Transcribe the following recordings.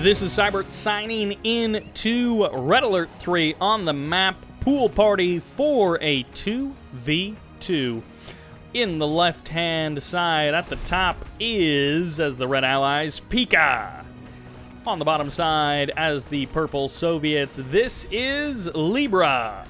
This is Sybert signing in to Red Alert 3 on the map Pool Party for a 2v2. In the left-hand side at the top is, as the Red Allies, Pika. On the bottom side as the Purple Soviets, this is Libra.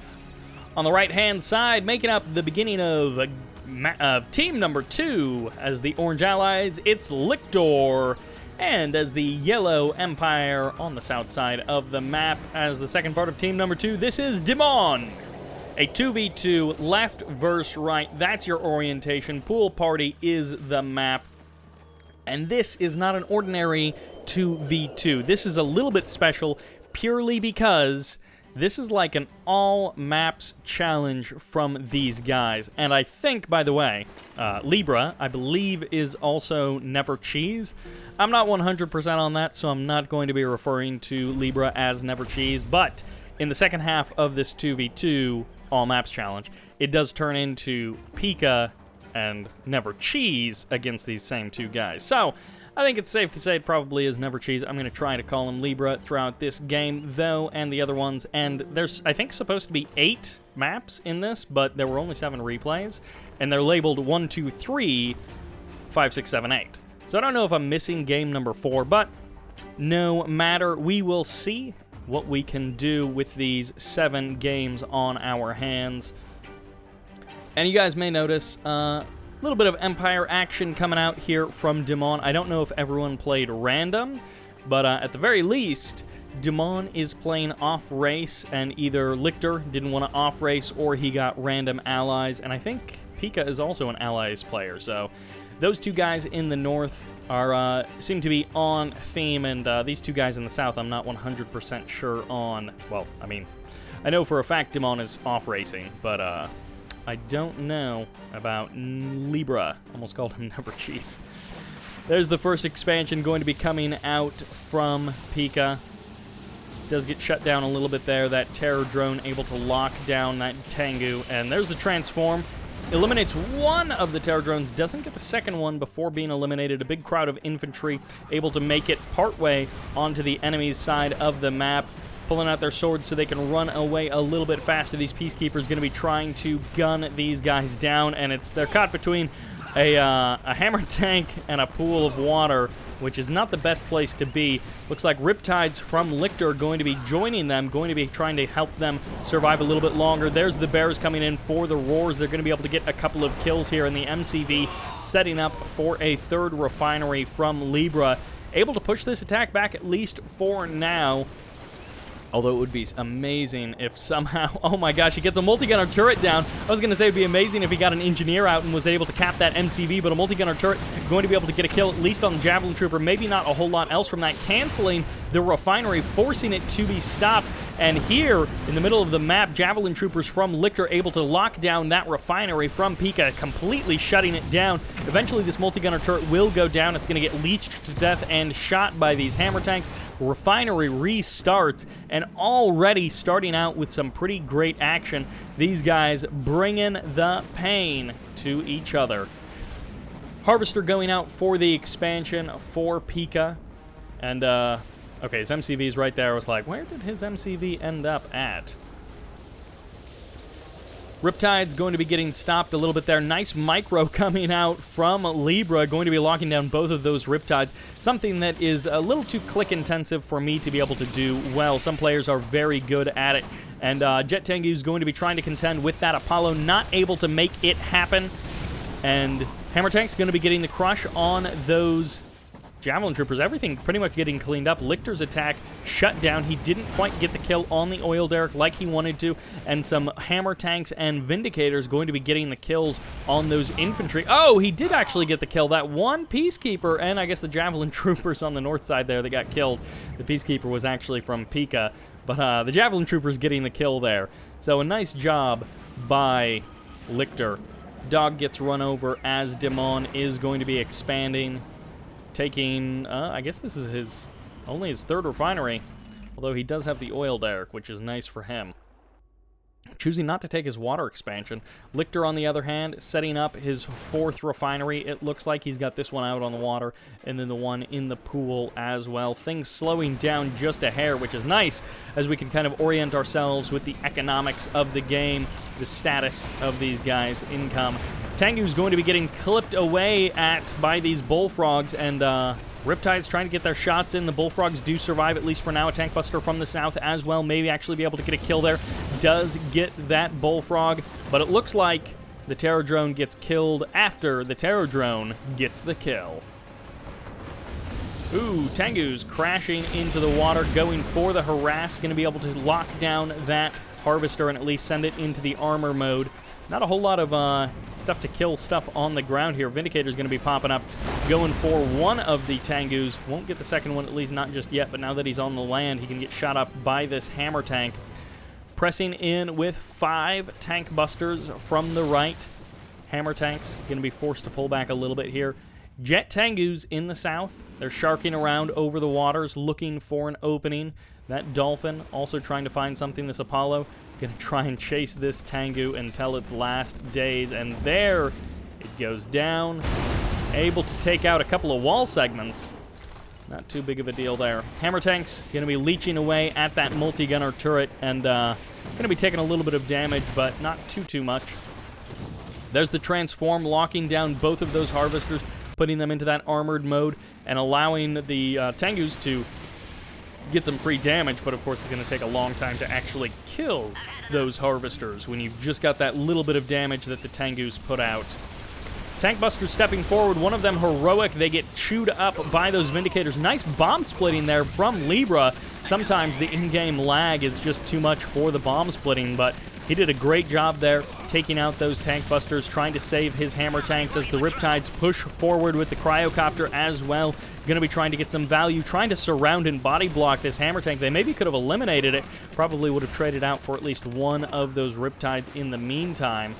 On the right-hand side, making up the beginning of team number 2 as the Orange Allies, it's LiCtor. And as the Yellow Empire on the south side of the map, as the second part of team number 2, this is Dimon. A 2v2, left versus right, that's your orientation. Pool Party is the map. And this is not an ordinary 2v2. This is a little bit special purely because this is like an all-maps challenge from these guys. And I think, by the way, Libra, I believe, is also Never Cheese. I'm not 100% on that, so I'm not going to be referring to Libra as Never Cheese. But in the second half of this 2v2 all-maps challenge, it does turn into Pika and Never Cheese against these same two guys. So I think it's safe to say it probably is Never Cheese. I'm going to try to call him Libra throughout this game, though, and the other ones. And there's, I think, supposed to be 8 maps in this, but there were only 7 replays. And they're labeled 1, 2, 3, 5, 6, 7, 8. So I don't know if I'm missing game number 4, but no matter. We will see what we can do with these 7 games on our hands. And you guys may notice a little bit of Empire action coming out here from Dimon. I don't know if everyone played random, but at the very least, Dimon is playing off-race, and either LiCtor didn't want to off-race or he got random allies, and I think Pika is also an allies player, so those two guys in the north are seem to be on theme, and these two guys in the south I'm not 100% sure on. Well, I mean, I know for a fact Dimon is off-racing, but I don't know about Libra. Almost called him Never Cheese. There's the first expansion going to be coming out from Pika. Does get shut down a little bit there. That terror drone able to lock down that Tengu. And there's the transform. Eliminates one of the terror drones. Doesn't get the second one before being eliminated. A big crowd of infantry able to make it partway onto the enemy's side of the map, pulling out their swords so they can run away a little bit faster. These peacekeepers going to be trying to gun these guys down, and they're caught between a hammer tank and a pool of water, which is not the best place to be. Looks like Riptides from LiCtor are going to be joining them, going to be trying to help them survive a little bit longer. There's the Bears coming in for the Roars. They're going to be able to get a couple of kills here, and the MCV setting up for a third refinery from Libra. Able to push this attack back at least for now. Although it would be amazing if somehow... Oh my gosh, he gets a multi-gunner turret down. I was going to say it would be amazing if he got an engineer out and was able to cap that MCV, but a multi-gunner turret going to be able to get a kill, at least on the Javelin Trooper. Maybe not a whole lot else from that. Canceling the refinery, forcing it to be stopped. And here, in the middle of the map, Javelin Troopers from LiCtor able to lock down that refinery from Pika, completely shutting it down. Eventually, this multi-gunner turret will go down. It's going to get leached to death and shot by these hammer tanks. Refinery restarts, and already starting out with some pretty great action. These guys bringing the pain to each other. Harvester going out for the expansion for Pika. And, okay, his MCV's right there. I was like, where did his MCV end up at? Riptide's going to be getting stopped a little bit there. Nice micro coming out from Libra, going to be locking down both of those Riptides. Something that is a little too click-intensive for me to be able to do well. Some players are very good at it. And Jet Tengu is going to be trying to contend with that Apollo, not able to make it happen. And Hammer Tank's going to be getting the crush on those Javelin Troopers. Everything pretty much getting cleaned up. LiCtor's attack shut down. He didn't quite get the kill on the oil derrick like he wanted to, and some hammer tanks and Vindicators going to be getting the kills on those infantry. Oh, he did actually get the kill. That one Peacekeeper, and I guess the Javelin Troopers on the north side there that got killed. The Peacekeeper was actually from Pika, but the Javelin Troopers getting the kill there. So a nice job by LiCtor. Dog gets run over as Dimon is going to be expanding, taking, I guess this is only his third refinery, although he does have the oil derrick, which is nice for him. choosing not to take his water expansion. LiCtor, on the other hand, setting up his 4th refinery. It looks like he's got this one out on the water, and then the one in the pool as well. Things slowing down just a hair, which is nice, as we can kind of orient ourselves with the economics of the game, the status of these guys' income. Tengu's going to be getting clipped away at by these bullfrogs, and Riptide's trying to get their shots in. The bullfrogs do survive, at least for now. A tank buster from the south as well, maybe actually be able to get a kill there. Does get that bullfrog, but it looks like the Terror Drone gets killed after the Terror Drone gets the kill. Ooh, Tengu's crashing into the water, going for the harass. Going to be able to lock down that harvester and at least send it into the armor mode. Not a whole lot of stuff to kill stuff on the ground here. Vindicator's going to be popping up, going for one of the Tengus. Won't get the second one, at least not just yet, but now that he's on the land, he can get shot up by this hammer tank. Pressing in with 5 tank busters from the right. Hammer tanks going to be forced to pull back a little bit here. Jet Tengus in the south. They're sharking around over the waters, looking for an opening. That Dolphin also trying to find something. This Apollo going to try and chase this Tengu until its last days, and there it goes down. Able to take out a couple of wall segments. Not too big of a deal there. Hammer tanks going to be leeching away at that multi-gunner turret, and going to be taking a little bit of damage, but not too much. There's the transform, locking down both of those harvesters, putting them into that armored mode, and allowing the Tengus to get some free damage, but of course it's going to take a long time to actually kill those harvesters when you've just got that little bit of damage that the Tengus put out. Tank busters stepping forward, one of them heroic. They get chewed up by those Vindicators. Nice bomb splitting there from Libra. Sometimes the in-game lag is just too much for the bomb splitting, but he did a great job there, taking out those tank busters, trying to save his hammer tanks as the Riptides push forward with the cryocopter as well. Going to be trying to get some value, trying to surround and body block this hammer tank. They maybe could have eliminated it, probably would have traded out for at least one of those Riptides in the meantime.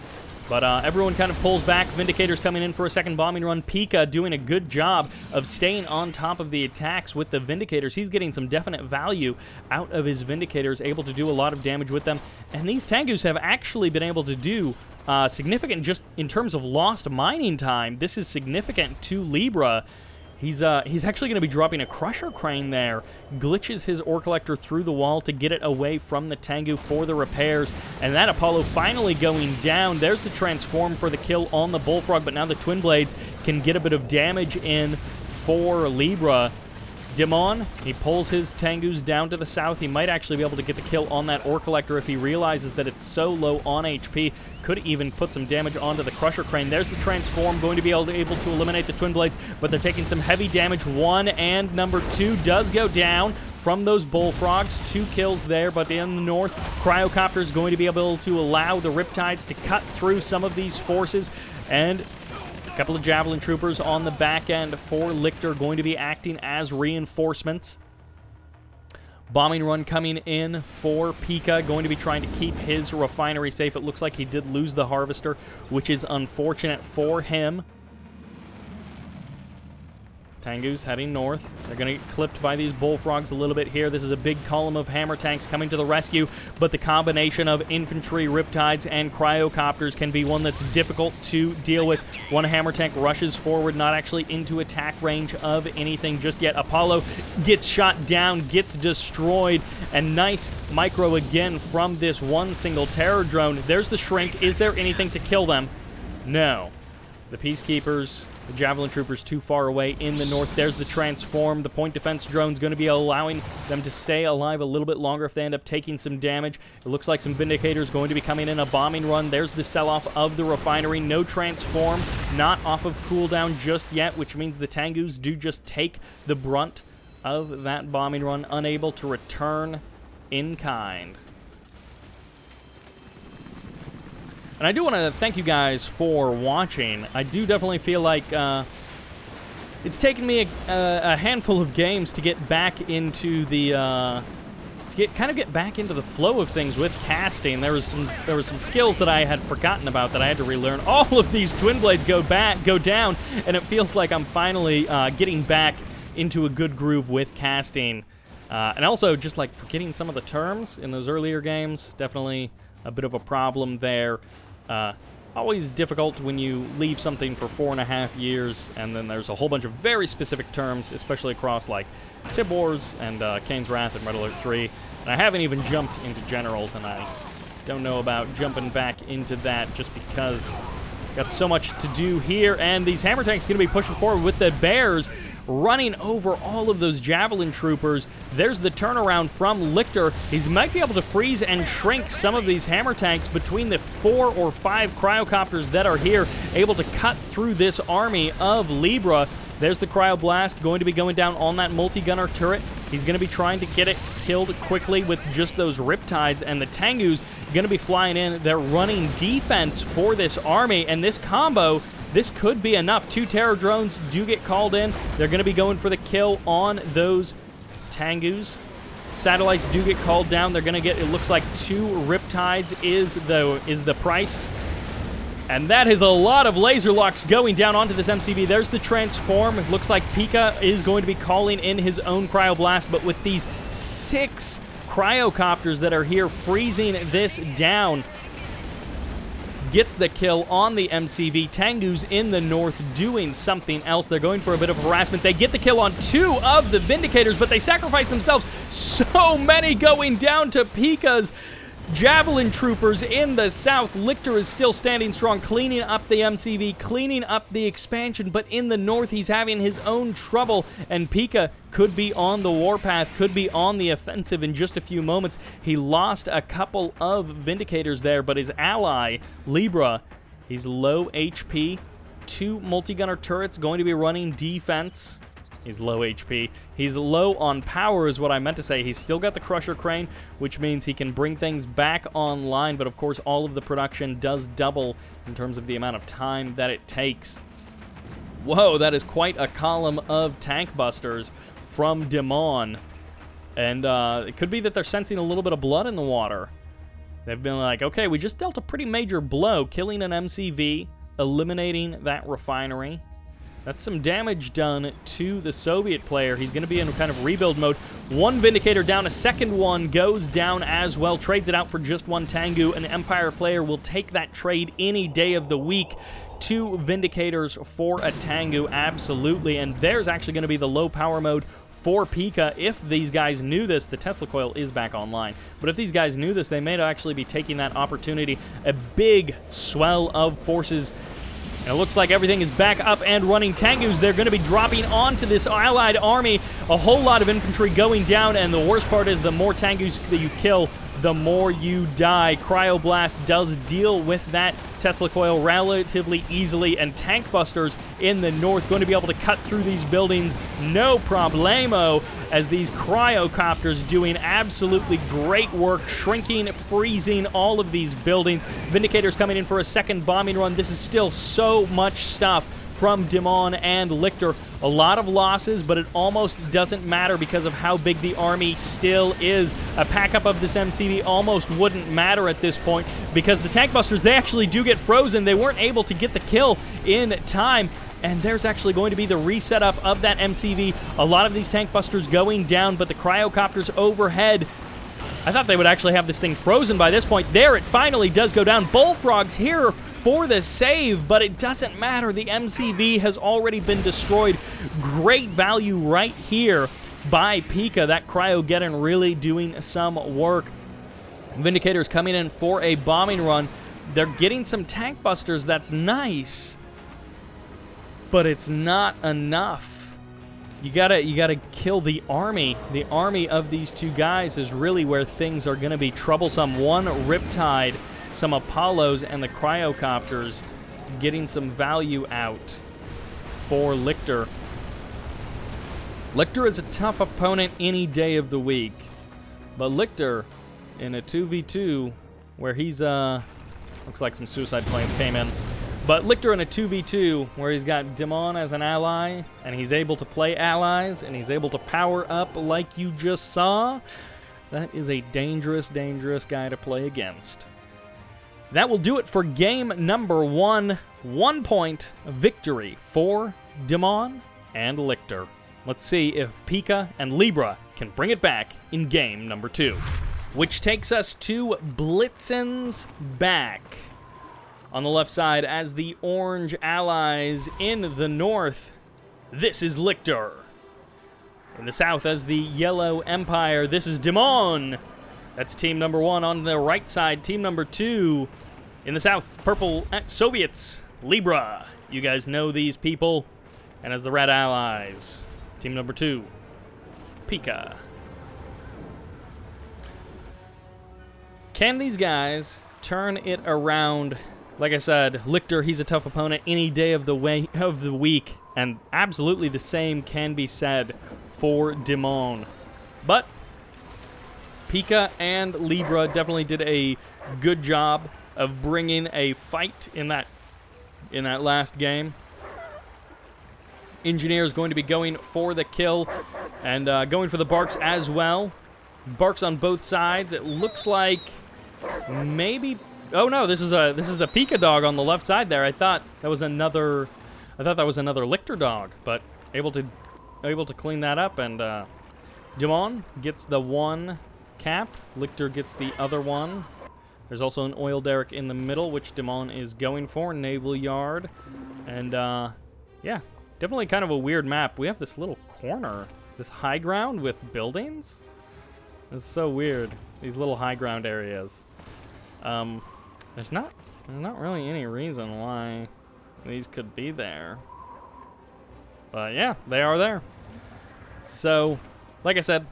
But everyone kind of pulls back. Vindicator's coming in for a second bombing run. Pika doing a good job of staying on top of the attacks with the Vindicators. He's getting some definite value out of his Vindicators, able to do a lot of damage with them. And these Tengus have actually been able to do significant, just in terms of lost mining time. This is significant to Libra. He's actually going to be dropping a Crusher Crane there. Glitches his Ore Collector through the wall to get it away from the Tengu for the repairs. And that Apollo finally going down. There's the Transform for the kill on the Bullfrog, but now the Twin Blades can get a bit of damage in for Libra. Dimon, he pulls his Tengus down to the south. He might actually be able to get the kill on that Ore Collector if he realizes that it's so low on HP. Could even put some damage onto the Crusher Crane. There's the Transform, going to be able to eliminate the Twin Blades, but they're taking some heavy damage. 1 and number 2 does go down from those Bullfrogs. 2 kills there, but in the north, Cryocopter is going to be able to allow the Riptides to cut through some of these forces, and a couple of Javelin Troopers on the back end for LiCtor, going to be acting as reinforcements. Bombing run coming in for Pika, going to be trying to keep his refinery safe. It looks like he did lose the Harvester, which is unfortunate for him. Tengu's heading north. They're going to get clipped by these Bullfrogs a little bit here. This is a big column of hammer tanks coming to the rescue, but the combination of infantry, Riptides, and Cryocopters can be one that's difficult to deal with. One hammer tank rushes forward, not actually into attack range of anything just yet. Apollo gets shot down, gets destroyed, and nice micro again from this one single Terror Drone. There's the Shrink. Is there anything to kill them? No. The Peacekeepers, the Javelin Troopers too far away in the north. There's the Transform. The Point Defense Drone's going to be allowing them to stay alive a little bit longer if they end up taking some damage. It looks like some Vindicators going to be coming in a bombing run. There's the sell-off of the refinery. No Transform, not off of cooldown just yet, which means the Tengus do just take the brunt of that bombing run, unable to return in kind. And I do want to thank you guys for watching. I do definitely feel like it's taken me a handful of games to get back into the get back into the flow of things with casting. There was some skills that I had forgotten about that I had to relearn. All of these Twin Blades go down, and it feels like I'm finally getting back into a good groove with casting. And also just like forgetting some of the terms in those earlier games. Definitely a bit of a problem there. Always difficult when you leave something for 4.5 years, and then there's a whole bunch of very specific terms, especially across like Tib Wars and Kane's Wrath and Red Alert 3. And I haven't even jumped into Generals, and I don't know about jumping back into that just because got so much to do here. And these Hammer Tanks going to be pushing forward with the Bears running over all of those Javelin Troopers. There's the turnaround from LiCtor. He might be able to freeze and shrink some of these Hammer Tanks between the 4 or 5 Cryocopters that are here, able to cut through this army of Libra. There's the Cryoblast going to be going down on that multi-gunner turret. He's going to be trying to get it killed quickly with just those Riptides, and the Tengu's going to be flying in. They're running defense for this army, and this combo, this could be enough. 2 Terror Drones do get called in. They're going to be going for the kill on those Tengus. Satellites do get called down. They're going to get, it looks like 2 Riptides is the price. And that is a lot of laser locks going down onto this MCV. There's the transform. It looks like Pika is going to be calling in his own Cryoblast, but with these 6 Cryocopters that are here freezing this down, gets the kill on the MCV. Tengu's in the north doing something else. They're going for a bit of harassment. They get the kill on 2 of the Vindicators, but they sacrifice themselves. So many going down to Pika's Javelin Troopers in the south. LiCtor is still standing strong, cleaning up the MCV, cleaning up the expansion, but in the north he's having his own trouble, and Pika could be on the warpath, could be on the offensive in just a few moments. He lost a couple of Vindicators there, but his ally, Libra, he's low HP. 2 multi-gunner turrets going to be running defense. He's low HP. He's low on power is what I meant to say. He's still got the Crusher Crane, which means he can bring things back online, but of course all of the production does double in terms of the amount of time that it takes. Whoa, that is quite a column of tank busters from Dimon. And it could be that they're sensing a little bit of blood in the water. They've been like, okay, we just dealt a pretty major blow, killing an MCV, eliminating that refinery. That's some damage done to the Soviet player. He's going to be in kind of rebuild mode. 1 Vindicator down, a second one goes down as well. Trades it out for just 1 Tengu. An Empire player will take that trade any day of the week. 2 Vindicators for a Tengu, absolutely. And there's actually going to be the low power mode for Pika. If these guys knew this, the Tesla coil is back online. But if these guys knew this, they may actually be taking that opportunity. A big swell of forces. And it looks like everything is back up and running. Tengus, they're going to be dropping onto this allied army. A whole lot of infantry going down, and the worst part is the more Tengus that you kill, the more you die. Cryoblast does deal with that Tesla coil relatively easily, and tank busters in the north going to be able to cut through these buildings no problemo, as these cryocopters doing absolutely great work, shrinking, freezing all of these buildings. Vindicators coming in for a second bombing run. This is still so much stuff from Dimon and LiCtor. A lot of losses, but it almost doesn't matter because of how big the army still is. A pack-up of this MCV almost wouldn't matter at this point because the tank busters, they actually do get frozen. They weren't able to get the kill in time, and there's actually going to be the reset up of that MCV. A lot of these tank busters going down, but the cryocopters overhead, I thought they would actually have this thing frozen by this point. There, it finally does go down. Bullfrogs here for the save, but it doesn't matter. The MCV has already been destroyed. Great value right here by Pika. That Cryogeddon really doing some work. Vindicators coming in for a bombing run. They're getting some tank busters. That's nice, but it's not enough. You gotta kill the army. The army of these 2 guys is really where things are gonna be troublesome. 1 Riptide, some Apollos, and the Cryocopters getting some value out for LiCtor. LiCtor is a tough opponent any day of the week, but LiCtor in a 2v2 where he's looks like some suicide planes came in, but LiCtor in a 2v2 where he's got Dimon as an ally, and he's able to play allies, and he's able to power up like you just saw. That is a dangerous, dangerous guy to play against. That will do it for game number 1. 1-point victory for Dimon and LiCtor. Let's see if Pika and Libra can bring it back in game number 2. which takes us to Blitzen's back. On the left side, as the orange allies in the north, this is LiCtor. In the south, as the yellow empire, this is Dimon. That's team number 1. On the right side, team number 2. In the south, purple Soviets, Libra. You guys know these people. And as the red allies, team number 2, Pika. Can these guys turn it around? Like I said, LiCtor, he's a tough opponent any day of the week, and absolutely the same can be said for Dimon. But Pika and Libra definitely did a good job of bringing a fight in that last game. Engineer is going to be going for the kill and going for the Barks as well. Barks on both sides. It looks like maybe. Oh no, this is a Pika dog on the left side there. I thought that was another LiCtor dog, but able to clean that up, and Dimon gets the 1 cap. LiCtor gets the other one. There's also an oil derrick in the middle, which Dimon is going for. Naval yard, and yeah, definitely kind of a weird map. We have this little corner, this high ground with buildings. It's so weird. These little high ground areas. There's not really any reason why these could be there. But yeah, they are there. So, like I said,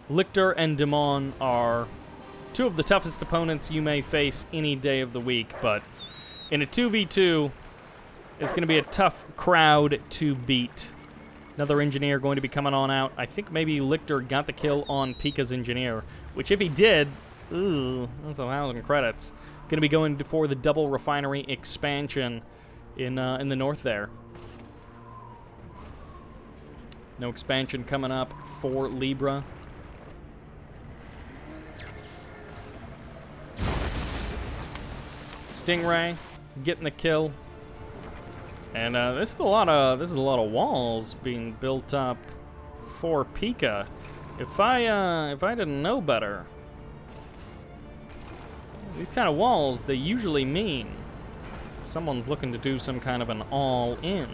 LiCtor and Dimon are 2 of the toughest opponents you may face any day of the week, but in a 2v2, it's going to be a tough crowd to beat. Another engineer going to be coming on out. I think maybe LiCtor got the kill on Pika's engineer, which if he did, ooh, that's 1,000 credits. Going to be going for the double refinery expansion in the north there. No expansion coming up for Libra. Stingray getting the kill, and this is a lot of walls being built up for Pika. If I didn't know better, these kind of walls, they usually mean someone's looking to do some kind of an all-in.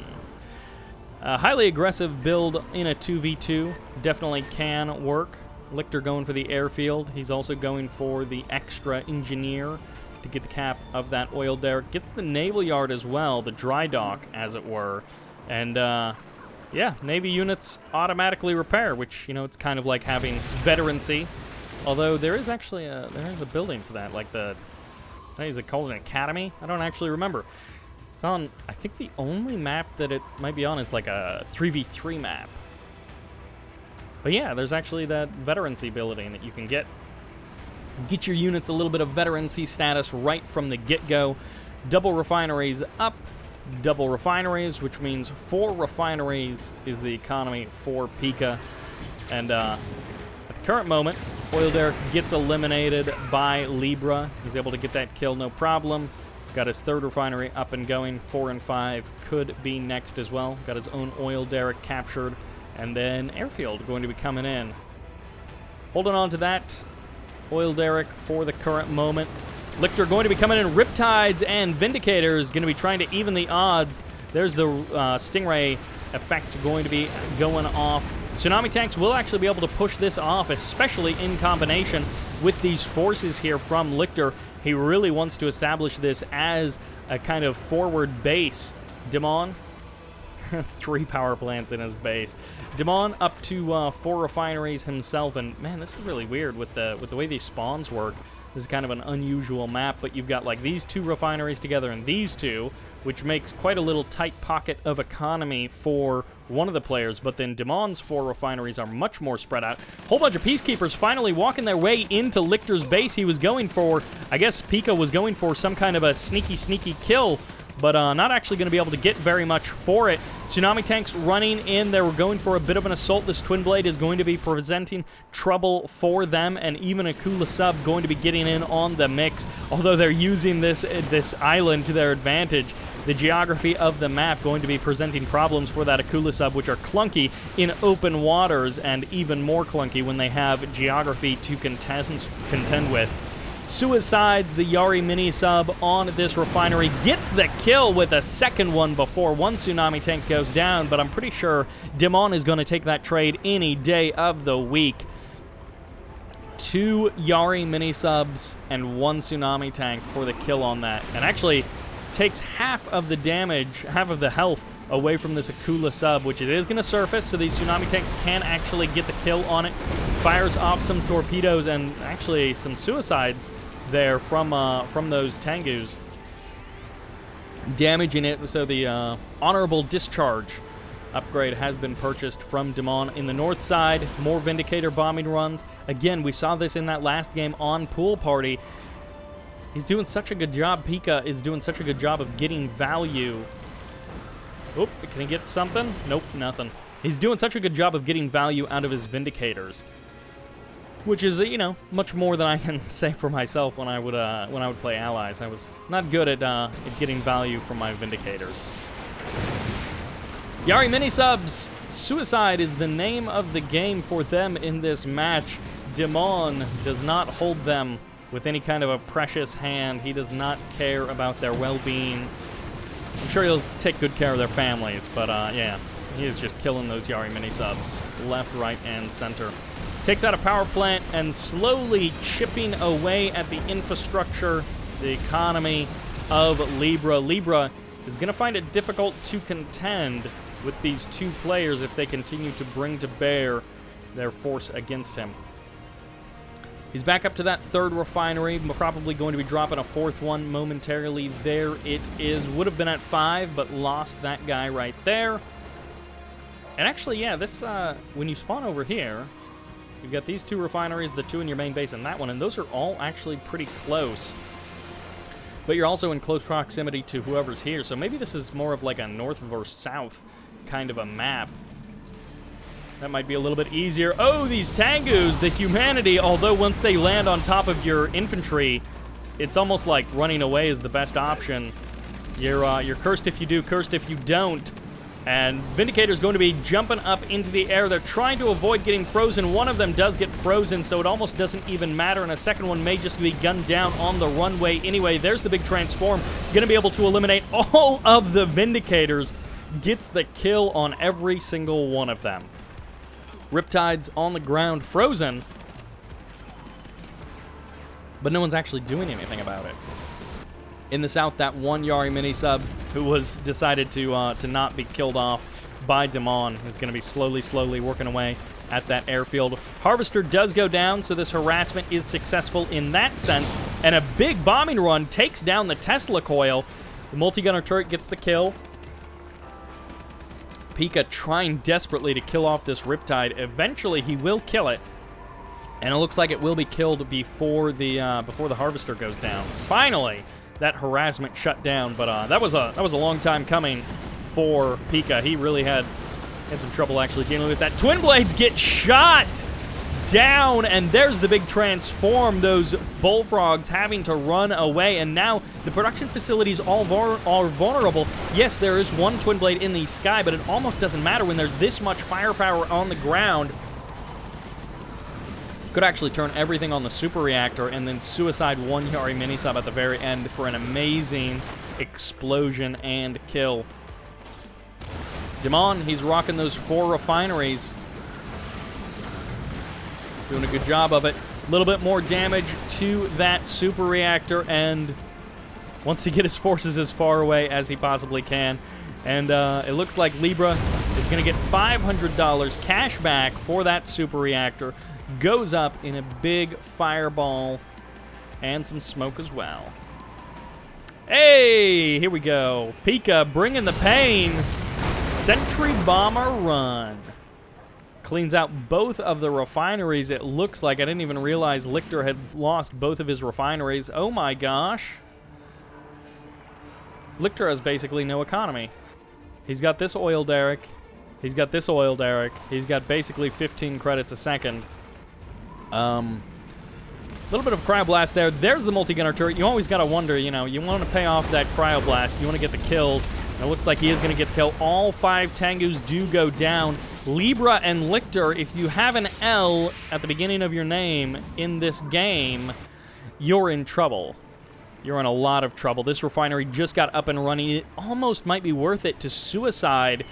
Highly aggressive build in a 2v2 definitely can work. LiCtor going for the airfield. He's also going for the extra engineer to get the cap of that oil derrick. Gets the naval yard as well, the dry dock, as it were. And, yeah, Navy units automatically repair, which, you know, it's kind of like having veterancy. Although there is actually a building for that, like is it called an academy? I don't actually remember. It's on, I think the only map that it might be on is like a 3v3 map. But yeah, there's actually that veterancy building that you can get your units a little bit of veterancy status right from the get-go. Double refineries up, double refineries, which means 4 refineries is the economy for Pika. And at the current moment, oil derrick gets eliminated by Libra. He's able to get that kill, no problem. Got his 3rd refinery up and going. 4 and 5 could be next as well. Got his own oil derrick captured. And then airfield going to be coming in. Holding on to that oil derrick for the current moment. LiCtor going to be coming in. Riptides and Vindicators going to be trying to even the odds. There's the Stingray effect going to be going off. Tsunami tanks will actually be able to push this off, especially in combination with these forces here from LiCtor. He really wants to establish this as a kind of forward base. Dimon, 3 power plants in his base. Dimon up to 4 refineries himself, and man, this is really weird with the way these spawns work. This is kind of an unusual map, but you've got like these 2 refineries together and these 2, which makes quite a little tight pocket of economy for one of the players, but then Dimon's 4 refineries are much more spread out. Whole bunch of Peacekeepers finally walking their way into LiCtor's base. He was going for, I guess Pika was going for some kind of a sneaky kill, but not actually going to be able to get very much for it. Tsunami tanks running in. They were going for a bit of an assault. This Twin Blade is going to be presenting trouble for them, and even a Kula sub going to be getting in on the mix, although they're using this island to their advantage. the geography of the map going to be presenting problems for that Akula sub, which are clunky in open waters and even more clunky when they have geography to contend with. Suicides the Yari mini sub on this refinery, gets the kill with a second one before one tsunami tank goes down, but I'm pretty sure Dimon is going to take that trade any day of the week. 2 Yari mini subs and 1 tsunami tank for the kill on that, and actually takes half of the damage, half of the health away from this Akula sub, which it is going to surface, so these tsunami tanks can actually get the kill on it. Fires off some torpedoes and actually some suicides there from those Tengus, damaging it. So the honorable discharge upgrade has been purchased from Dimon in the north side. More Vindicator bombing runs. Again, we saw this in that last game on Pool Party. He's doing such a good job. Pika is doing such a good job of getting value. Oop, can he get something? Nope, nothing. He's doing such a good job of getting value out of his Vindicators, which is, you know, much more than I can say for myself when I would play allies. I was not good at getting value from my Vindicators. Yari mini subs. Suicide is the name of the game for them in this match. Dimon does not hold them with any kind of a precious hand. He does not care about their well-being. I'm sure he'll take good care of their families, but yeah, he is just killing those Yari mini subs left, right, and center. Takes out a power plant and slowly chipping away at the infrastructure, the economy of Libra. Libra is going to find it difficult to contend with these 2 players if they continue to bring to bear their force against him. He's back up to that 3rd refinery, probably going to be dropping a 4th one momentarily. There it is. Would have been at 5, but lost that guy right there. And actually, yeah, this when you spawn over here, you've got these 2 refineries, the 2 in your main base, and that one, and those are all actually pretty close. But you're also in close proximity to whoever's here, so maybe this is more of like a north versus south kind of a map. That might be a little bit easier. Oh, these Tengus, the humanity, although once they land on top of your infantry, it's almost like running away is the best option. You're cursed if you do, cursed if you don't. And Vindicator's going to be jumping up into the air. They're trying to avoid getting frozen. One of them does get frozen, so it almost doesn't even matter. And a second one may just be gunned down on the runway. Anyway, there's the big transform. Going to be able to eliminate all of the Vindicators. Gets the kill on every single one of them. Riptide's on the ground, frozen. But no one's actually doing anything about it. In the south, that 1 Yari mini sub who was decided to not be killed off by Dimon is going to be slowly working away at that airfield. Harvester does go down, so this harassment is successful in that sense. And a big bombing run takes down the Tesla coil. The multi-gunner turret gets the kill. Pika trying desperately to kill off this Riptide. Eventually, he will kill it. And it looks like it will be killed before the Harvester goes down. Finally, that harassment shut down, but that was a long time coming for Pika. He really had some trouble actually dealing with that. Twin Blades get shot down, and there's the big transform. Those bullfrogs having to run away, and now the production facilities are vulnerable. Yes, there is 1 Twin Blade in the sky, but it almost doesn't matter when there's this much firepower on the ground. Could actually turn everything on the super reactor and then suicide 1 Yari mini sub at the very end for an amazing explosion and kill. Dimon, he's rocking those 4 refineries. Doing a good job of it. A little bit more damage to that super reactor, and wants to get his forces as far away as he possibly can. And it looks like Libra is going to get $500 cash back for that super reactor. Goes up in a big fireball and some smoke as well. Hey, here we go. Pika bringing the pain. Sentry Bomber run. Cleans out both of the refineries, it looks like. I didn't even realize LiCtor had lost both of his refineries. Oh my gosh. LiCtor has basically no economy. He's got this oil derrick. He's got this oil derrick. He's got basically 15 credits a second. little bit of cryoblast there. There's the multi-gunner turret. You always got to wonder, you know, you want to pay off that cryoblast. You want to get the kills. And it looks like he is going to get the kill. All 5 Tengus do go down. Libra and LiCtor, if you have an L at the beginning of your name in this game, you're in trouble. You're in a lot of trouble. This refinery just got up and running. It almost might be worth it to suicide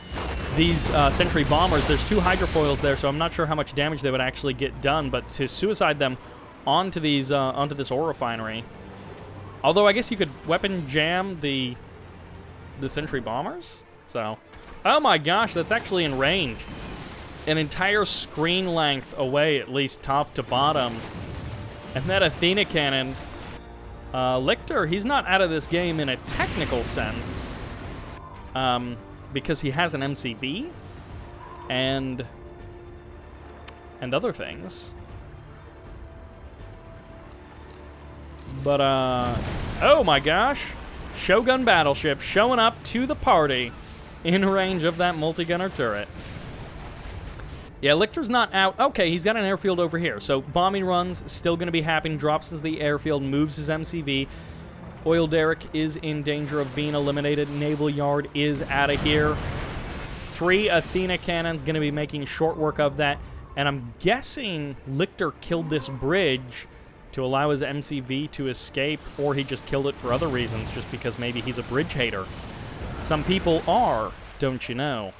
these Sentry Bombers. There's 2 hydrofoils there, so I'm not sure how much damage they would actually get done, but to suicide them onto these onto this ore refinery. Although I guess you could weapon jam the Sentry Bombers. So, oh my gosh, that's actually in range. An entire screen length away, at least top to bottom. And that Athena cannon, LiCtor, he's not out of this game in a technical sense, because he has an MCV and other things. But, oh my gosh, Shogun battleship showing up to the party in range of that multi-gunner turret. Yeah, LiCtor's not out. Okay, he's got an airfield over here. So bombing runs still going to be happening. Drops into the airfield, moves his MCV. Oil derrick is in danger of being eliminated. Naval yard is out of here. 3 Athena cannons going to be making short work of that. And I'm guessing LiCtor killed this bridge to allow his MCV to escape, or he just killed it for other reasons, just because maybe he's a bridge hater. Some people are, don't you know?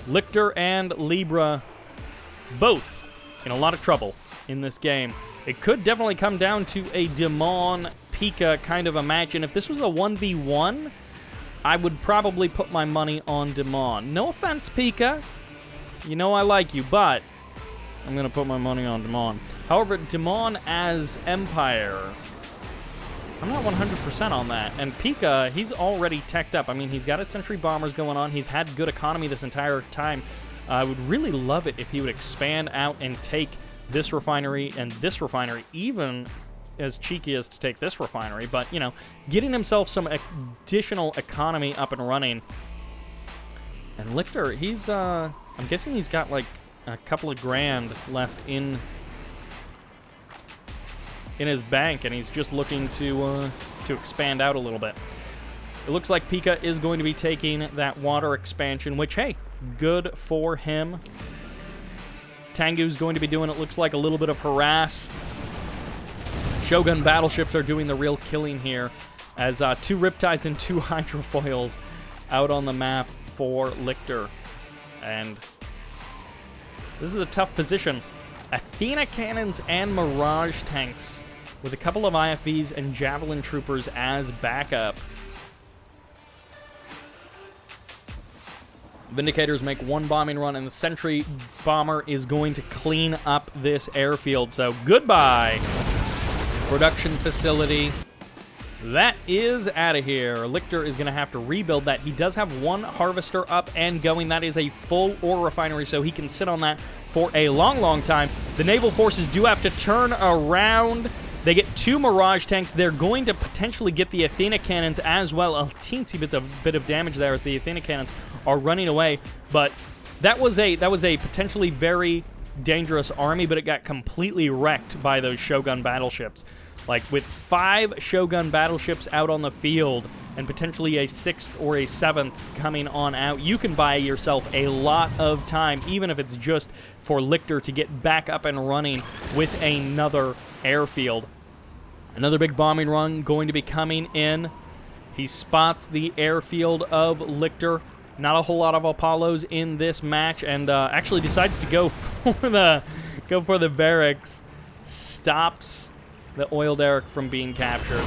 LiCtor and Libra, both in a lot of trouble in this game. It could definitely come down to a Dimon Pika kind of a match, and if this was a 1v1, I would probably put my money on Dimon. No offense, Pika. You know I like you, but I'm going to put my money on Dimon. However, Dimon as Empire, I'm not 100% on that. And Pika, he's already teched up. I mean, he's got his Sentry Bombers going on. He's had good economy this entire time. I would really love it if he would expand out and take this refinery and this refinery, even as cheeky as to take this refinery. But, you know, getting himself some additional economy up and running. And LiCtor, he's, I'm guessing he's got like a couple of grand left in his bank, and he's just looking to expand out a little bit. It looks like Pika is going to be taking that water expansion, which, hey, good for him. Tengu's going to be doing, it looks like, a little bit of harass. Shogun battleships are doing the real killing here, as 2 Riptides and 2 hydrofoils out on the map for LiCtor. And this is a tough position. Athena cannons and Mirage tanks with a couple of IFVs and Javelin troopers as backup. Vindicators make 1 bombing run, and the Sentry Bomber is going to clean up this airfield. So goodbye, production facility. That is out of here. LiCtor is going to have to rebuild that. He does have 1 harvester up and going. That is a full ore refinery, so he can sit on that for a long, long time. The naval forces do have to turn around. They get 2 Mirage tanks. They're going to potentially get the Athena cannons as well. A teensy bit of damage there as the Athena cannons are running away. But that was a potentially very dangerous army, but it got completely wrecked by those Shogun battleships. Like, with 5 Shogun battleships out on the field and potentially a 6th or a 7th coming on out, you can buy yourself a lot of time, even if it's just for LiCtor to get back up and running with another airfield. Another big bombing run going to be coming in. He spots the airfield of LiCtor. Not a whole lot of Apollos in this match, and actually decides to go for the barracks. Stops the oil derrick from being captured.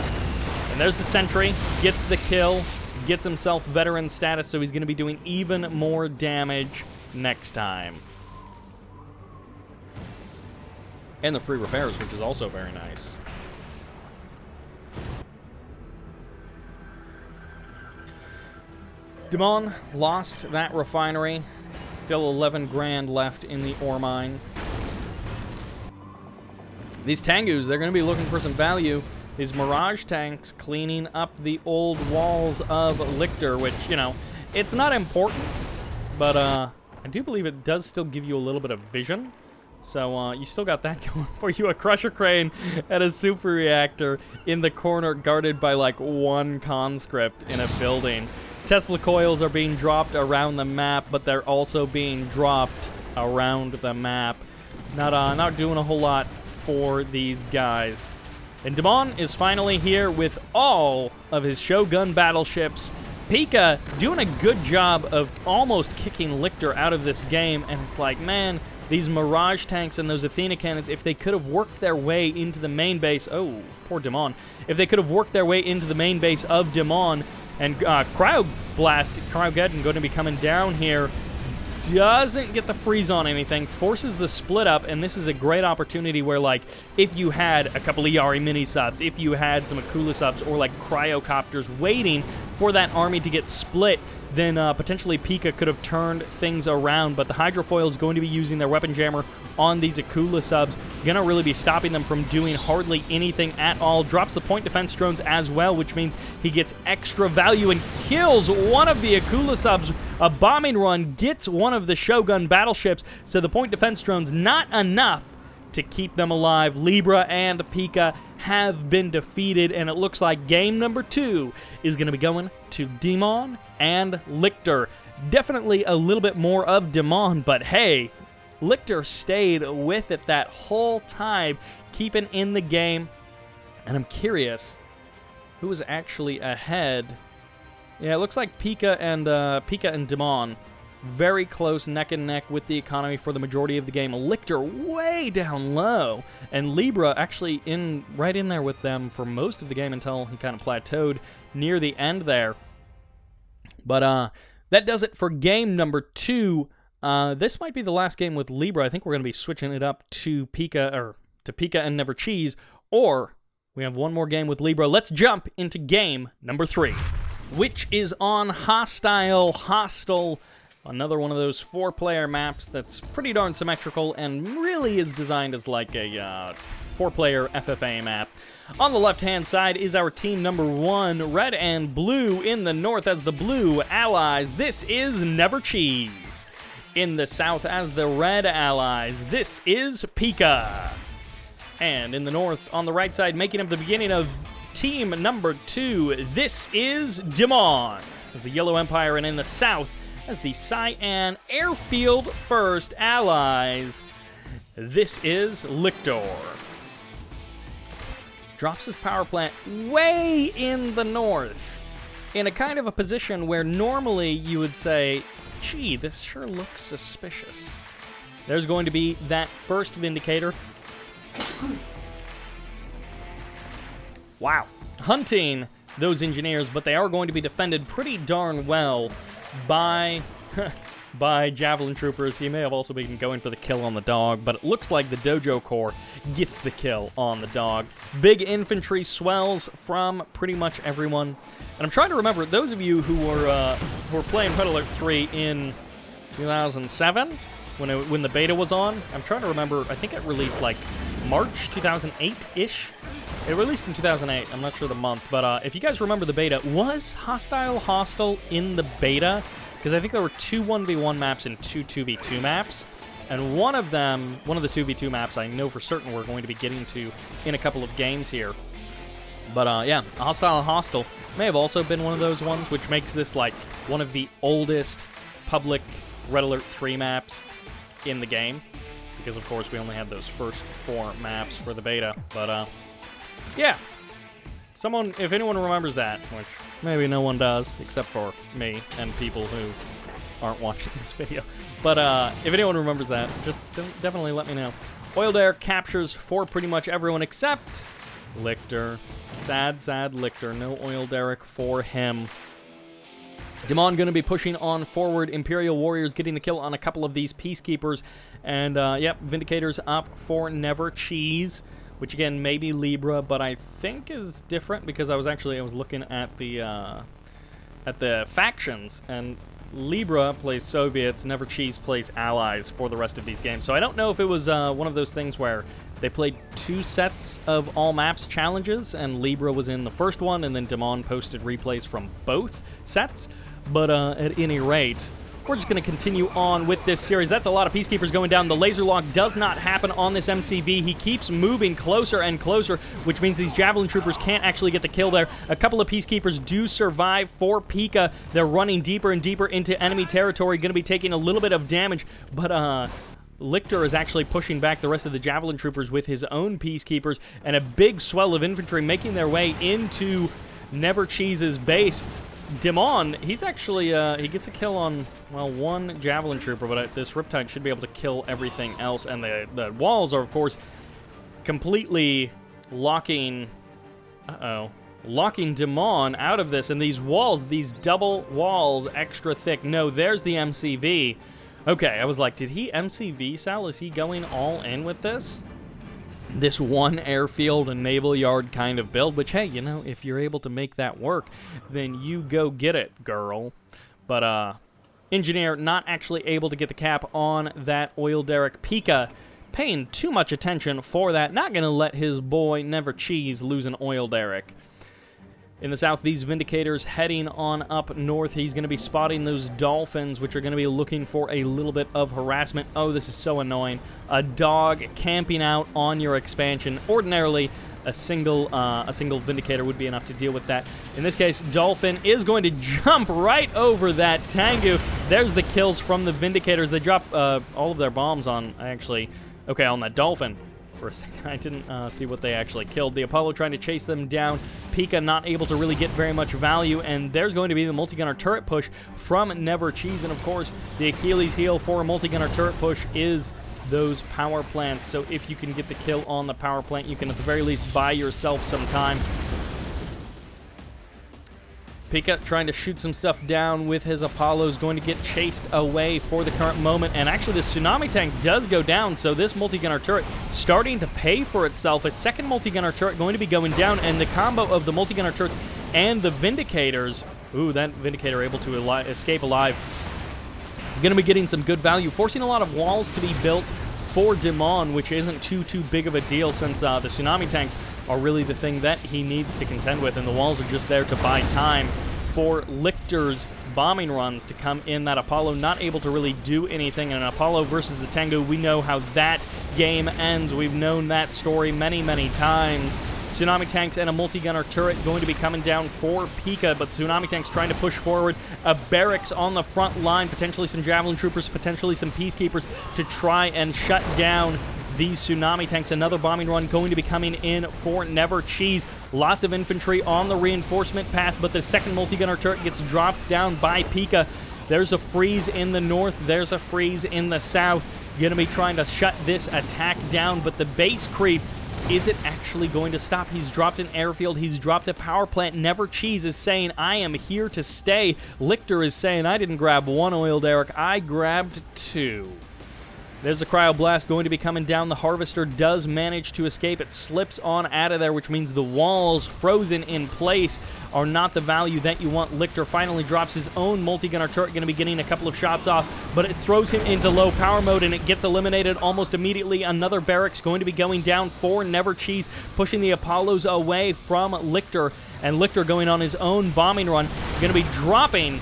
And there's the Sentry, gets the kill, gets himself veteran status, so he's going to be doing even more damage next time. And the free repairs, which is also very nice. Dimon lost that refinery. Still 11 grand left in the ore mine. These Tengus, they're going to be looking for some value. These Mirage tanks cleaning up the old walls of LiCtor, which, you know, it's not important, but I do believe it does still give you a little bit of vision So you still got that going for you. A Crusher Crane and a Super Reactor in the corner guarded by like one conscript in a building. Tesla coils are being dropped around the map, but they're also being dropped around the map. Not doing a whole lot for these guys. And Dimon is finally here with all of his Shogun battleships. Pika doing a good job of almost kicking LiCtor out of this game, and it's like, man, these Mirage tanks and those Athena cannons, if they could have worked their way into the main base, oh, poor Dimon, if they could have worked their way into the main base of Dimon, and Cryogeddon going to be coming down here, doesn't get the freeze on anything, forces the split up, and this is a great opportunity where, like, if you had a couple of Yari mini subs, if you had some Akula subs, or like cryocopters waiting for that army to get split, then potentially Pika could have turned things around. But the Hydrofoil is going to be using their Weapon Jammer on these Akula subs, gonna really be stopping them from doing hardly anything at all. Drops the point defense drones as well, which means he gets extra value and kills one of the Akula subs. A bombing run gets one of the Shogun battleships, so the point defense drones not enough to keep them alive. Libra and Pika have been defeated, and it looks like game number 2 is going to be going to Dimon and LiCtor. Definitely a little bit more of Dimon, but hey, LiCtor stayed with it that whole time, keeping in the game. And I'm curious who was actually ahead. Yeah, it looks like Pika and Dimon very close, neck and neck with the economy for the majority of the game. LiCtor way down low, and Libra actually right in there with them for most of the game until he kind of plateaued near the end there. But that does it for game number 2. This might be the last game with Libra. I think we're going to be switching it up to Pika and Never Cheese, or we have one more game with Libra. Let's jump into game number 3, which is on Hostile. Another one of those 4-player maps that's pretty darn symmetrical and really is designed as like a 4-player FFA map. On the left-hand side is our team number 1, red and blue in the north as the blue allies. This is Never Cheese. In the south as the red allies, this is Pika. And in the north, on the right side, making up the beginning of team number 2, this is Dimon as the Yellow Empire, and in the south, as the Cyan Airfield First allies, this is LiCtor. Drops his power plant way in the north, in a kind of a position where normally you would say, gee, this sure looks suspicious. There's going to be that first Vindicator. Wow. Hunting those engineers, but they are going to be defended pretty darn well by Javelin Troopers. He may have also been going for the kill on the dog, but it looks like the Dojo Corps gets the kill on the dog. Big infantry swells from pretty much everyone. And I'm trying to remember, those of you who were playing Red Alert 3 in 2007, when the beta was on, I'm trying to remember, I think it released like March 2008-ish. It released in 2008, I'm not sure the month, but if you guys remember the beta, was Hostile in the beta? Because I think there were 2 1v1 maps and 2 2v2 maps, and one of the 2v2 maps I know for certain we're going to be getting to in a couple of games here. But yeah, Hostile may have also been one of those ones, which makes this like one of the oldest public Red Alert 3 maps in the game, because of course we only had those first 4 maps for the beta. But yeah, if anyone remembers that, which maybe no one does, except for me and people who aren't watching this video. But if anyone remembers that, just definitely let me know. Oil Derrick captures for pretty much everyone except LiCtor. Sad LiCtor. No Oil Derrick for him. Dimon going to be pushing on forward. Imperial Warriors getting the kill on a couple of these Peacekeepers. And, yep, Vindicators up for Never Cheese, which again may be Libra, but I think is different because I was looking at the factions, and Libra plays Soviets, Never Cheese plays Allies for the rest of these games. So I don't know if it was one of those things where they played 2 sets of all maps challenges, and Libra was in the first one, and then Dimon posted replays from both sets. But at any rate, we're just going to continue on with this series. That's a lot of Peacekeepers going down. The laser lock does not happen on this MCV. He keeps moving closer and closer, which means these Javelin Troopers can't actually get the kill there. A couple of Peacekeepers do survive for Pika. They're running deeper and deeper into enemy territory, going to be taking a little bit of damage, but LiCtor is actually pushing back the rest of the Javelin Troopers with his own Peacekeepers, and a big swell of infantry making their way into Never Cheese's base. Dimon, he's actually, he gets a kill on, well, one Javelin Trooper, but this Riptide should be able to kill everything else, and the walls are, of course, completely locking Dimon out of this, and these walls, these double walls, extra thick. No, there's the MCV. Okay, I was like, did he MCV Sal? Is he going all in with this? This one airfield and naval yard kind of build, which, hey, you know, if you're able to make that work, then you go get it, girl. But, Engineer not actually able to get the cap on that oil derrick. Pika paying too much attention for that. Not going to let his boy Never Cheese lose an oil derrick. In the south, these Vindicators heading on up north. He's going to be spotting those Dolphins, which are going to be looking for a little bit of harassment. Oh, this is so annoying. A dog camping out on your expansion. Ordinarily, a single Vindicator would be enough to deal with that. In this case, Dolphin is going to jump right over that Tengu. There's the kills from the Vindicators. They drop all of their bombs on, actually, okay, on that Dolphin. For a second, I didn't see what they actually killed. The Apollo trying to chase them down. Pika not able to really get very much value, and there's going to be the multi-gunner turret push from Never Cheese, and of course, the Achilles heel for a multi-gunner turret push is those power plants. So if you can get the kill on the power plant, you can at the very least buy yourself some time. Pika trying to shoot some stuff down with his Apollos, going to get chased away for the current moment, and actually the Tsunami Tank does go down, so this multi-gunner turret starting to pay for itself. A second multi-gunner turret going to be going down, and the combo of the multi-gunner turrets and the Vindicators, ooh, that Vindicator able to escape alive, going to be getting some good value, forcing a lot of walls to be built for Dimon, which isn't too big of a deal since the Tsunami Tanks are really the thing that he needs to contend with, and the walls are just there to buy time for LiCtor's bombing runs to come in. That Apollo not able to really do anything, and an Apollo versus a Tengu, we know how that game ends. We've known that story many times. Tsunami Tanks and a multi-gunner turret going to be coming down for Pika, but Tsunami Tanks trying to push forward. A barracks on the front line, potentially some Javelin Troopers, potentially some Peacekeepers to try and shut down these Tsunami Tanks. Another bombing run going to be coming in for Never Cheese. Lots of infantry on the reinforcement path, but the second multi-gunner turret gets dropped down by Pika. There's a freeze in the north. There's a freeze in the south. Going to be trying to shut this attack down, but the base creep, is it actually going to stop? He's dropped an airfield. He's dropped a power plant. Never Cheese is saying, I am here to stay. LiCtor is saying, I didn't grab one oil derrick. I grabbed two. There's a cryoblast going to be coming down. The Harvester does manage to escape. It slips on out of there, which means the walls frozen in place are not the value that you want. LiCtor finally drops his own multi-gunner turret, going to be getting a couple of shots off, but it throws him into low power mode, and it gets eliminated almost immediately. Another barracks going to be going down for Never Cheese, pushing the Apollos away from LiCtor, and LiCtor going on his own bombing run, going to be dropping...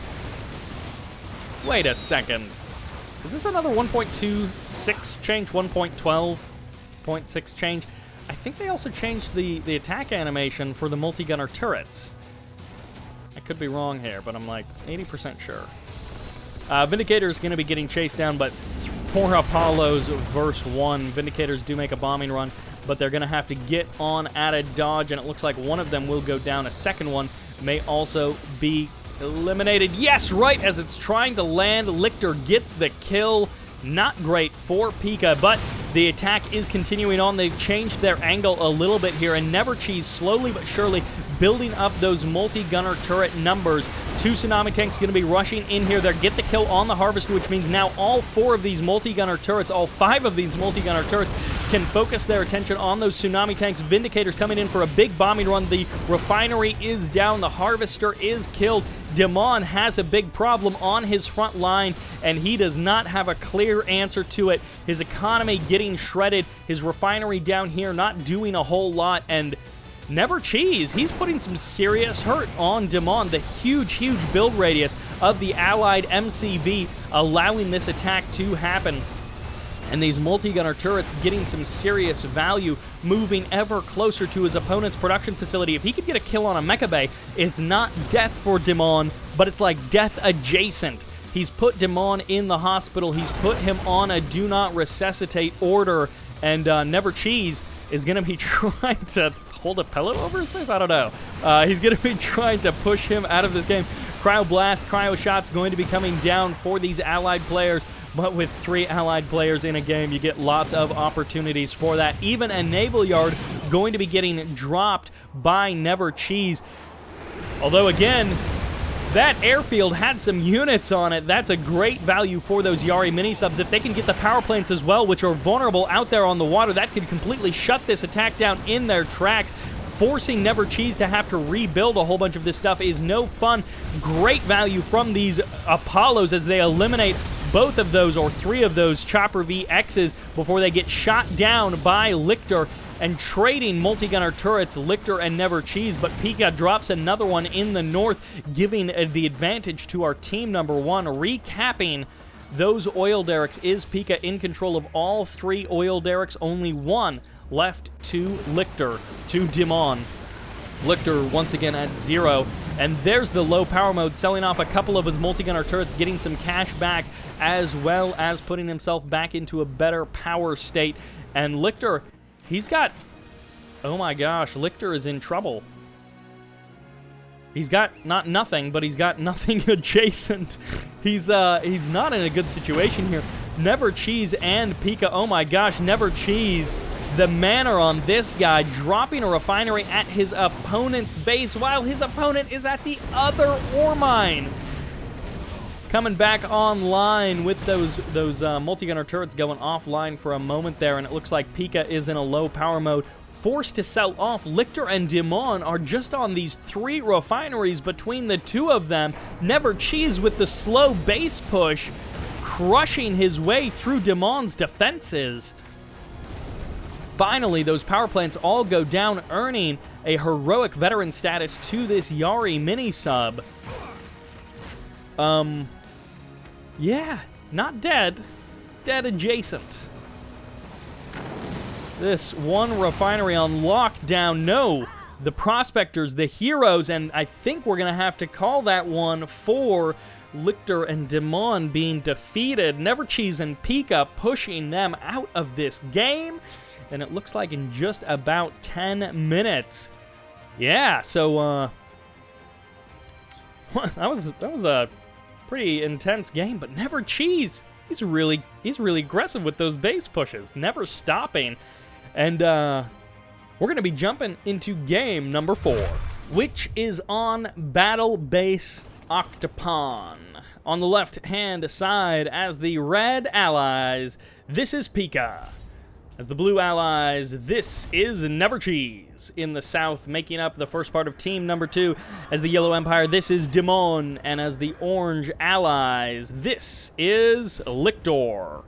Wait a second. Is this another 1.26 change, 1.12.6 change? I think they also changed the attack animation for the multi-gunner turrets. I could be wrong here, but I'm like 80% sure. Vindicator is going to be getting chased down, but 4 Apollos versus 1. Vindicators do make a bombing run, but they're going to have to get on at a dodge, and it looks like one of them will go down. A second one may also be eliminated. Yes, right as it's trying to land, LiCtor gets the kill. Not great for Pika, but the attack is continuing on. They've changed their angle a little bit here, and Never Cheese slowly but surely building up those multi-gunner turret numbers. 2 Tsunami Tanks going to be rushing in here. They get the kill on the Harvester, which means now all 4 of these multi-gunner turrets, all 5 of these multi-gunner turrets can focus their attention on those Tsunami Tanks. Vindicators coming in for a big bombing run. The refinery is down. The Harvester is killed. Dimon has a big problem on his front line, and he does not have a clear answer to it. His economy getting shredded. His refinery down here not doing a whole lot, and Never Cheese, he's putting some serious hurt on Dimon. The huge build radius of the allied MCV, allowing this attack to happen. And these multi-gunner turrets getting some serious value, moving ever closer to his opponent's production facility. If he could get a kill on a mecha bay, it's not death for Dimon, but it's like death adjacent. He's put Dimon in the hospital. He's put him on a do not resuscitate order, and Never Cheese is going to be trying to hold a pillow over his face? I don't know. He's going to be trying to push him out of this game. Cryo Blast, Cryo Shot's going to be coming down for these allied players. But with 3 allied players in a game, you get lots of opportunities for that. Even a Naval Yard going to be getting dropped by Never Cheese. Although, again, that airfield had some units on it. That's a great value for those Yari mini-subs. If they can get the power plants as well, which are vulnerable out there on the water, that could completely shut this attack down in their tracks. Forcing Never Cheese to have to rebuild a whole bunch of this stuff is no fun. Great value from these Apollos as they eliminate both of those, or 3 of those, Chopper VXs before they get shot down by LiCtor. And trading multi-gunner turrets, LiCtor and Never Cheese, but Pika drops another one in the north, giving the advantage to our team number 1. Recapping those oil derricks, is Pika in control of all 3 oil derricks? Only 1 left to LiCtor, to Dimon. LiCtor once again at 0, and there's the low power mode, selling off a couple of his multi-gunner turrets, getting some cash back, as well as putting himself back into a better power state. And LiCtor, he's got, oh my gosh, LiCtor is in trouble. He's got not nothing, but he's got nothing adjacent. He's not in a good situation here. Never Cheese and Pika, oh my gosh, Never Cheese. The manner on this guy, dropping a refinery at his opponent's base while his opponent is at the other ore mine. Coming back online with those multi-gunner turrets going offline for a moment there, and it looks like Pika is in a low power mode, forced to sell off. LiCtor and Dimon are just on these 3 refineries between the 2 of them. Never Cheese with the slow base push, crushing his way through Dimon's defenses. Finally, those power plants all go down, earning a heroic veteran status to this Yari mini-sub. Yeah, not dead. Dead adjacent. This 1 refinery on lockdown. No, the Prospectors, the heroes, and I think we're going to have to call that one for LiCtor and Dimon being defeated. Never Cheese and Pika pushing them out of this game. And it looks like in just about 10 minutes. Yeah, so that was a pretty intense game, but Never Cheese, he's really aggressive with those base pushes, never stopping. And we're going to be jumping into game number 4, which is on Battle Base Octopon. On the left-hand side, as the red allies, this is Pika. As the blue allies, this is Never Cheese. In the south, making up the first part of team number 2, as the yellow empire, this is Dimon. And as the orange allies, this is LiCtor.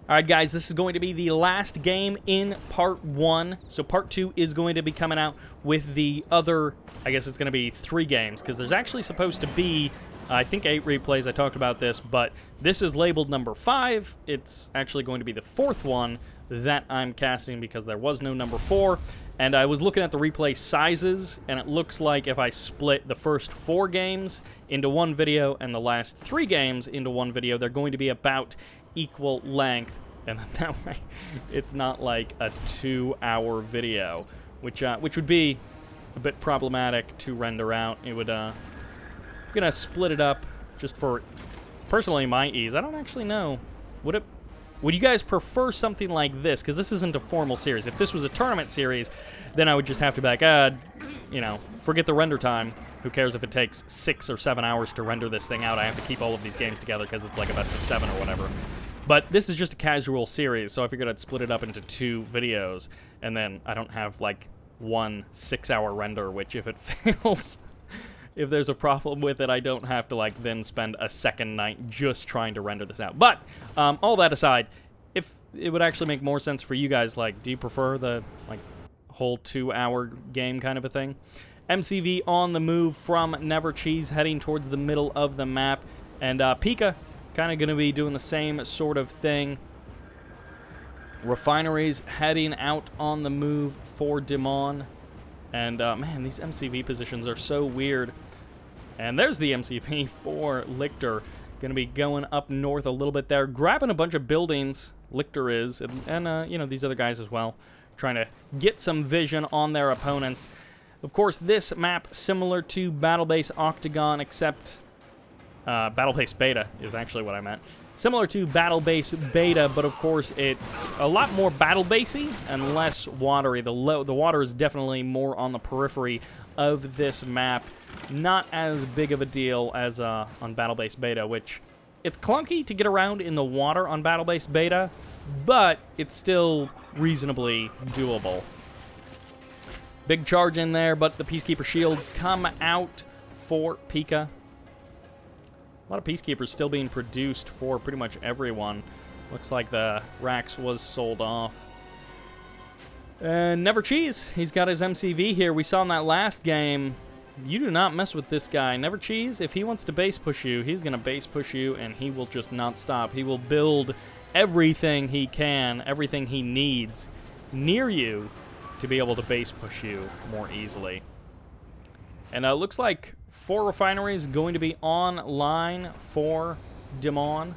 Alright guys, this is going to be the last game in part 1. So part 2 is going to be coming out with the other, I guess it's going to be 3 games, because there's actually supposed to be, I think 8 replays. I talked about this, but this is labeled number 5. It's actually going to be the 4th one that I'm casting because there was no number 4. And I was looking at the replay sizes, and it looks like if I split the first 4 games into one video and the last 3 games into one video, they're going to be about equal length. And that way, it's not like a 2-hour video, which would be a bit problematic to render out. It would, I'm gonna split it up just for, personally, my ease. I don't actually know. Would you guys prefer something like this? Because this isn't a formal series. If this was a tournament series, then I would just have to be like, you know, forget the render time. Who cares if it takes 6 or 7 hours to render this thing out? I have to keep all of these games together because it's like a best of 7 or whatever. But this is just a casual series, so I figured I'd split it up into 2 videos, and then I don't have, like, one 6-hour render, which if it fails, if there's a problem with it, I don't have to, like, then spend a second night just trying to render this out. But, all that aside, if it would actually make more sense for you guys, like, do you prefer the, like, whole 2-hour game kind of a thing? MCV on the move from Never Cheese, heading towards the middle of the map. And Pika kind of going to be doing the same sort of thing. Refineries heading out on the move for Dimon. And, man, these MCV positions are so weird. And there's the MCV for LiCtor. Going to be going up north a little bit there, grabbing a bunch of buildings. LiCtor is, and you know, these other guys as well, trying to get some vision on their opponents. Of course, this map, similar to Battle Base Octagon, except Battle Base Beta is actually what I meant. Similar to Battle Base Beta, but of course it's a lot more Battle Basey and less watery. The water is definitely more on the periphery of this map. Not as big of a deal as on Battle Base Beta, which it's clunky to get around in the water on Battle Base Beta, but it's still reasonably doable. Big charge in there, but the Peacekeeper shields come out for Pika. A lot of Peacekeepers still being produced for pretty much everyone. Looks like the Rax was sold off. And Never Cheese, he's got his MCV here. We saw in that last game, you do not mess with this guy. Never Cheese, if he wants to base push you, he's going to base push you, and he will just not stop. He will build everything he can, everything he needs near you to be able to base push you more easily. And it looks like 4 refineries going to be online for Dimon.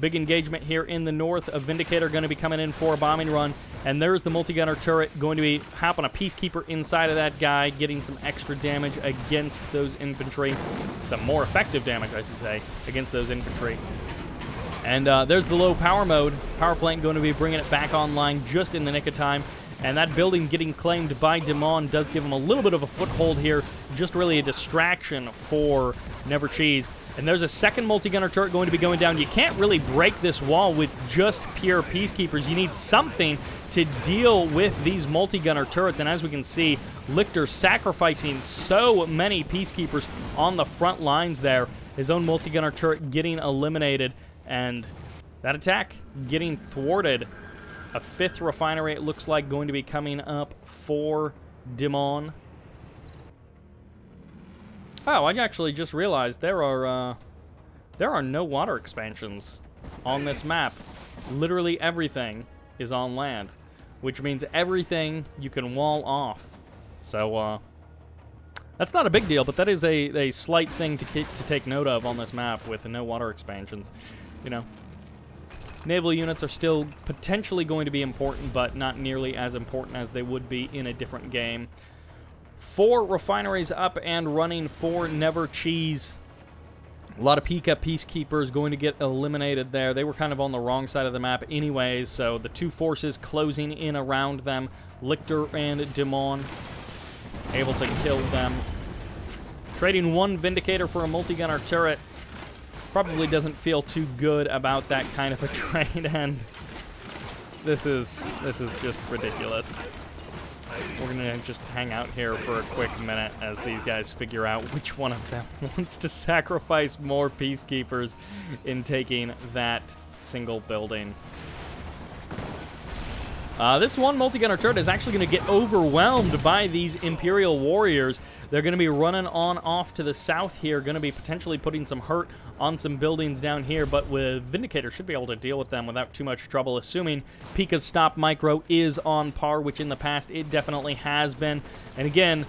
Big engagement here in the north. A Vindicator going to be coming in for a bombing run. And there's the multi-gunner turret going to be hopping a Peacekeeper inside of that guy, getting some extra damage against those infantry. Some more effective damage, I should say, against those infantry. And there's the low power mode. Power plant going to be bringing it back online just in the nick of time. And that building getting claimed by Dimon does give him a little bit of a foothold here. Just really a distraction for Never Cheese. And there's a second multi-gunner turret going to be going down. You can't really break this wall with just pure Peacekeepers. You need something to deal with these multi-gunner turrets. And as we can see, LiCtor sacrificing so many Peacekeepers on the front lines there. His own multi-gunner turret getting eliminated. And that attack getting thwarted. A 5th refinery, it looks like, going to be coming up for Dimon. Oh, I actually just realized there are no water expansions on this map. Literally everything is on land, which means everything you can wall off. So that's not a big deal, but that is a slight thing to take note of on this map with no water expansions. You know, naval units are still potentially going to be important, but not nearly as important as they would be in a different game. 4 refineries up and running for Never Cheese. A lot of Pika Peacekeepers going to get eliminated there. They were kind of on the wrong side of the map anyways, so the 2 forces closing in around them. LiCtor and Dimon able to kill them. Trading 1 Vindicator for a multi-gunner turret. Probably doesn't feel too good about that kind of a trade, and this is just ridiculous. We're gonna just hang out here for a quick minute as these guys figure out which one of them wants to sacrifice more Peacekeepers in taking that single building. This 1 multi-gunner turret is actually going to get overwhelmed by these Imperial warriors. They're going to be running on off to the south here, going to be potentially putting some hurt on some buildings down here, but with Vindicator should be able to deal with them without too much trouble, assuming Pika's stop micro is on par, which in the past it definitely has been. And again,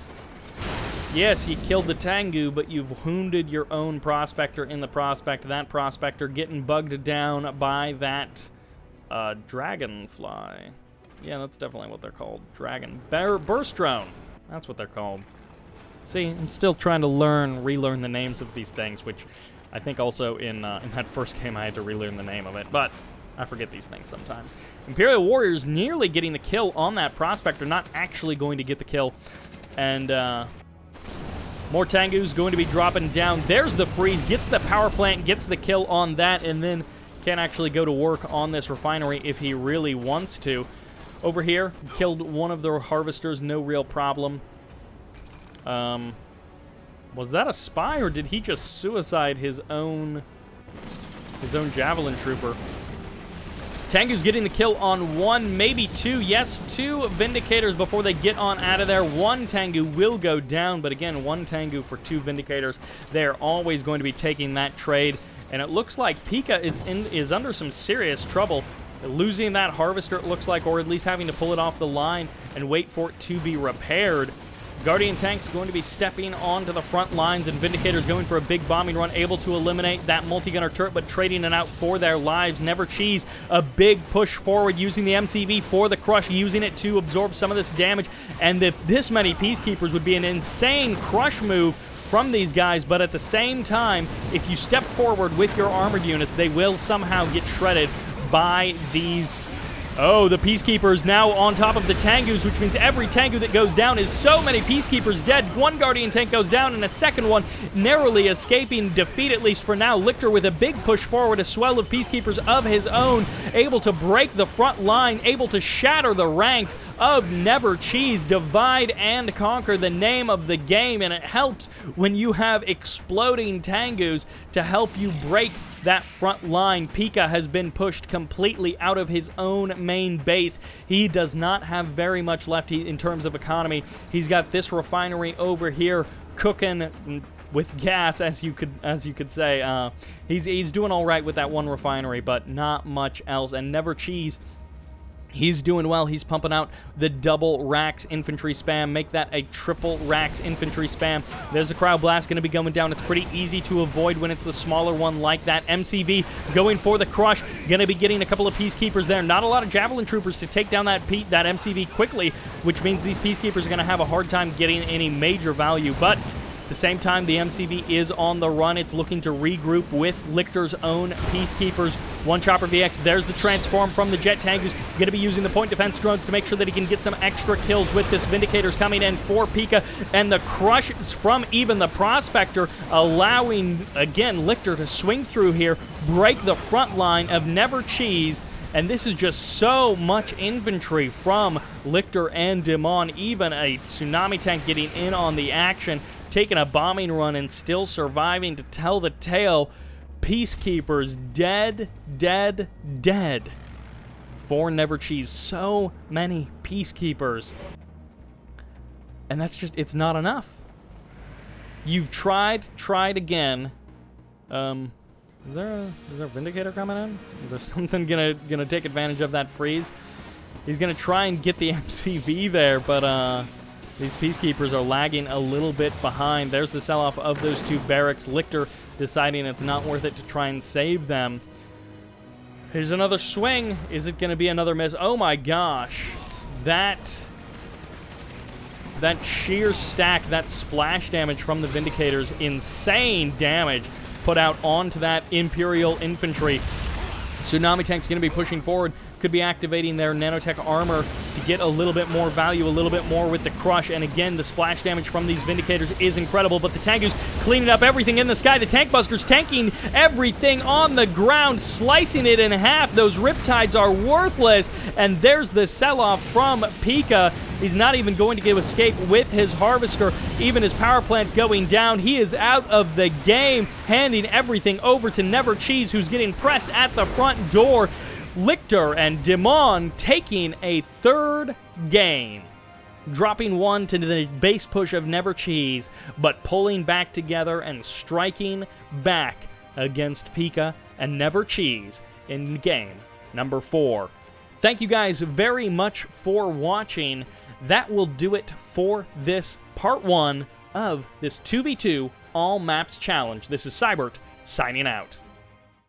yes, you killed the Tengu, but you've wounded your own Prospector in the Prospect. That Prospector getting bugged down by that Dragonfly. Yeah, that's definitely what they're called. Burst Drone. That's what they're called. See, I'm still trying to relearn the names of these things, which I think also in that first game I had to relearn the name of it, but I forget these things sometimes. Imperial Warriors nearly getting the kill on that Prospector, not actually going to get the kill. And more Tengu's going to be dropping down. There's the freeze, gets the power plant, gets the kill on that, and then can actually go to work on this refinery if he really wants to. Over here, killed one of the harvesters, no real problem. Was that a spy, or did he just suicide his own Javelin Trooper? Tengu's getting the kill on 1, maybe 2. Yes, 2 Vindicators before they get on out of there. 1 Tengu will go down, but again, 1 Tengu for 2 Vindicators. They're always going to be taking that trade, and it looks like Pika is under some serious trouble. Losing that Harvester, it looks like, or at least having to pull it off the line and wait for it to be repaired. Guardian Tank's going to be stepping onto the front lines, and Vindicator's going for a big bombing run, able to eliminate that multi-gunner turret, but trading it out for their lives. Never Cheese, a big push forward, using the MCV for the crush, using it to absorb some of this damage, and this many Peacekeepers would be an insane crush move from these guys, but at the same time, if you step forward with your armored units, they will somehow get shredded by these. Oh, the Peacekeepers now on top of the Tengus, which means every Tengu that goes down is so many Peacekeepers dead. 1 Guardian Tank goes down, and a second one narrowly escaping defeat, at least for now. LiCtor with a big push forward, a swell of Peacekeepers of his own, able to break the front line, able to shatter the ranks of Never Cheese. Divide and conquer, the name of the game, and it helps when you have exploding Tengus to help you break that front line. Pika has been pushed completely out of his own main base. He does not have very much left in terms of economy. He's got this refinery over here cooking with gas, as you could say. He's doing all right with that one refinery, but not much else. And Never Cheese, he's doing well. He's pumping out the double Rax infantry spam. Make that a triple Rax infantry spam. There's a crowd blast going to be going down. It's pretty easy to avoid when it's the smaller one like that. MCV going for the crush. Going to be getting a couple of Peacekeepers there. Not a lot of Javelin Troopers to take down that MCV quickly, which means these Peacekeepers are going to have a hard time getting any major value. But at the same time, the MCV is on the run. It's looking to regroup with LiCtor's own Peacekeepers. 1 Chopper VX, there's the transform from the Jet Tank, who's going to be using the point defense drones to make sure that he can get some extra kills with this. Vindicators coming in for Pika, and the crush from even the Prospector, allowing, again, LiCtor to swing through here, break the front line of Never Cheese. And this is just so much infantry from LiCtor and Dimon. Even a Tsunami Tank getting in on the action, taking a bombing run and still surviving to tell the tale. Peacekeepers dead, dead, dead for Never Cheese. So many Peacekeepers. And that's just, it's not enough. You've tried again. Is there a Vindicator coming in? Is there something gonna take advantage of that freeze? He's gonna try and get the MCV there, but these Peacekeepers are lagging a little bit behind. There's the sell-off of those 2 barracks. LiCtor deciding it's not worth it to try and save them. Here's another swing. Is it gonna be another miss? Oh my gosh. That sheer stack, that splash damage from the Vindicators, insane damage put out onto that Imperial infantry. Tsunami Tank's going to be pushing forward, could be activating their nanotech armor to get a little bit more value, a little bit more with the crush. And again, the splash damage from these Vindicators is incredible, but the Tengus cleaning up everything in the sky. The Tank Busters tanking everything on the ground, slicing it in half. Those Riptides are worthless, and there's the sell-off from Pika. He's not even going to get escape with his Harvester. Even his power plant's going down. He is out of the game, handing everything over to Never Cheese, who's getting pressed at the front door. LiCtor and Dimon taking a 3rd game, dropping 1 to the base push of Never Cheese, but pulling back together and striking back against Pika and Never Cheese in game number 4. Thank you guys very much for watching. That will do it for this part 1 of this 2v2 all maps challenge. This is Sybert signing out.